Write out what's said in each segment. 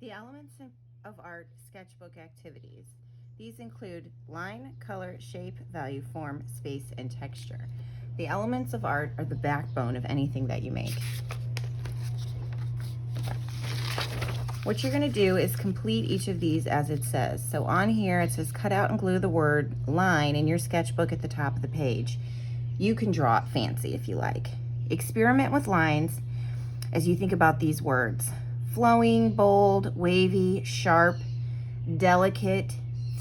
The elements of art sketchbook activities. These include line, color, shape, value, form, space, and texture. The elements of art are the backbone of anything that you make. What you're going to do is complete each of these as it says. So on here it says cut out and glue the word line in your sketchbook at the top of the page. You can draw it fancy if you like. Experiment with lines as you think about these words. Flowing, bold, wavy, sharp, delicate,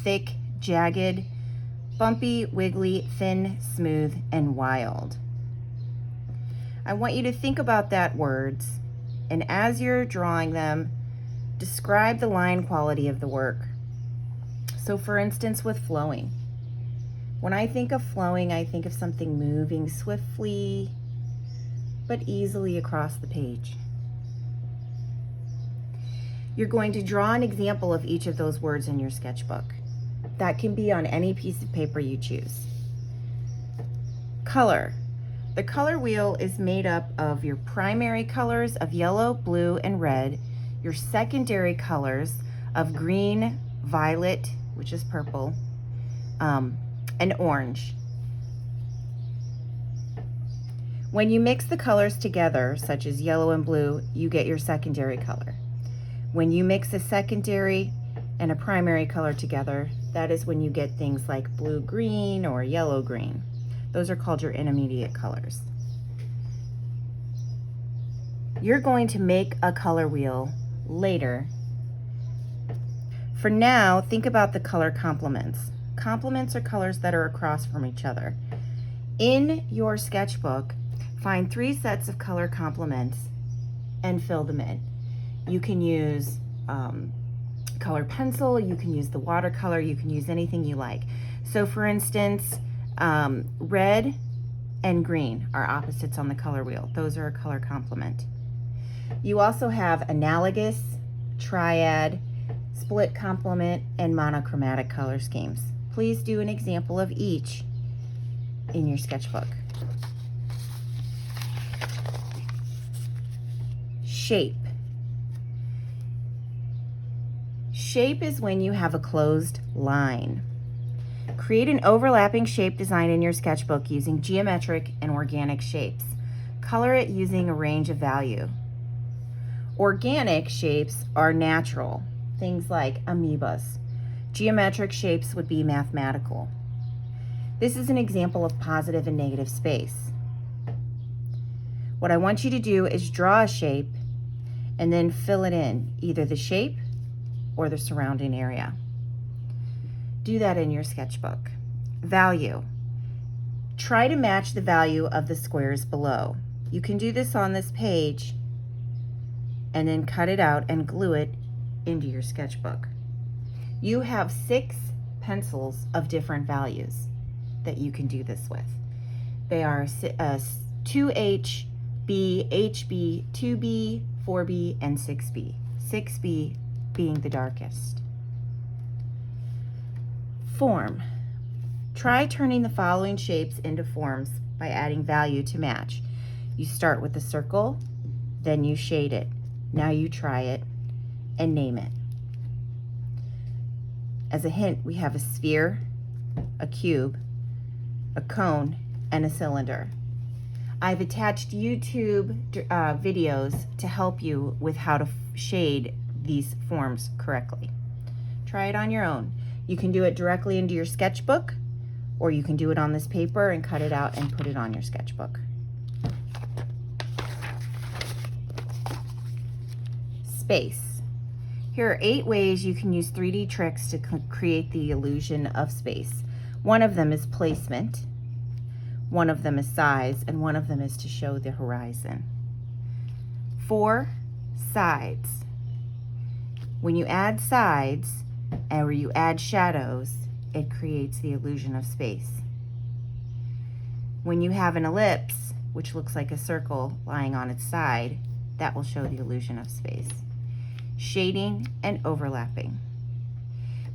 thick, jagged, bumpy, wiggly, thin, smooth, and wild. I want you to think about that words, and as you're drawing them, describe the line quality of the work. So for instance, with flowing. When I think of flowing, I think of something moving swiftly, but easily across the page. You're going to draw an example of each of those words in your sketchbook. That can be on any piece of paper you choose. Color. The color wheel is made up of your primary colors of yellow, blue, and red, your secondary colors of green, violet, which is purple, and orange. When you mix the colors together, such as yellow and blue, you get your secondary color. When you mix a secondary and a primary color together, that is when you get things like blue-green or yellow-green. Those are called your intermediate colors. You're going to make a color wheel later. For now, think about the color complements. Complements are colors that are across from each other. In your sketchbook, find 3 sets of color complements and fill them in. You can use color pencil, you can use the watercolor, you can use anything you like. So for instance, red and green are opposites on the color wheel. Those are a color complement. You also have analogous, triad, split complement, and monochromatic color schemes. Please do an example of each in your sketchbook. Shape. Shape is when you have a closed line. Create an overlapping shape design in your sketchbook using geometric and organic shapes. Color it using a range of value. Organic shapes are natural, things like amoebas. Geometric shapes would be mathematical. This is an example of positive and negative space. What I want you to do is draw a shape and then fill it in, either the shape or the surrounding area. Do that in your sketchbook. Value. Try to match the value of the squares below. You can do this on this page and then cut it out and glue it into your sketchbook. You have 6 pencils of different values that you can do this with. They are 2H, B, HB, 2B, 4B, and 6B. 6B being the darkest. Form. Try turning the following shapes into forms by adding value to match. You start with a circle, then you shade it. Now you try it and name it. As a hint, we have a sphere, a cube, a cone, and a cylinder. I've attached YouTube videos to help you with how to shade these forms correctly. Try it on your own. You can do it directly into your sketchbook, or you can do it on this paper and cut it out and put it on your sketchbook. Space. Here are 8 ways you can use 3D tricks to create the illusion of space. One of them is placement, one of them is size, and one of them is to show the horizon. 4, sides. When you add sides, or you add shadows, it creates the illusion of space. When you have an ellipse, which looks like a circle lying on its side, that will show the illusion of space. Shading and overlapping.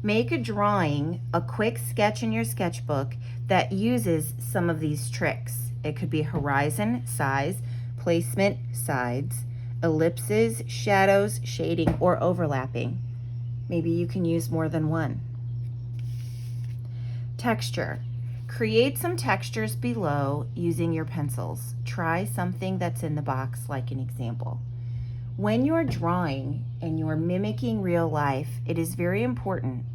Make a drawing, a quick sketch in your sketchbook that uses some of these tricks. It could be horizon, size, placement, sides, ellipses, shadows, shading, or overlapping. Maybe you can use more than one. Texture. Create some textures below using your pencils. Try something that's in the box like an example. When you're drawing and you're mimicking real life, it is very important.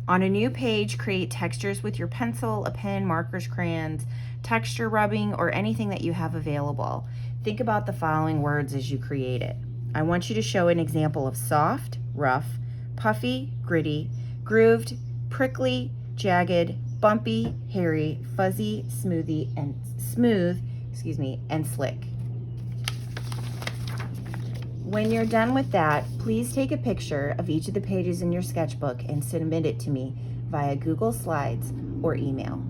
On a new page, create textures with your pencil, a pen, markers, crayons, texture rubbing, or anything that you have available. Think about the following words as you create it. I want you to show an example of soft, rough, puffy, gritty, grooved, prickly, jagged, bumpy, hairy, fuzzy, smooth, and slick. When you're done with that, please take a picture of each of the pages in your sketchbook and submit it to me via Google Slides or email.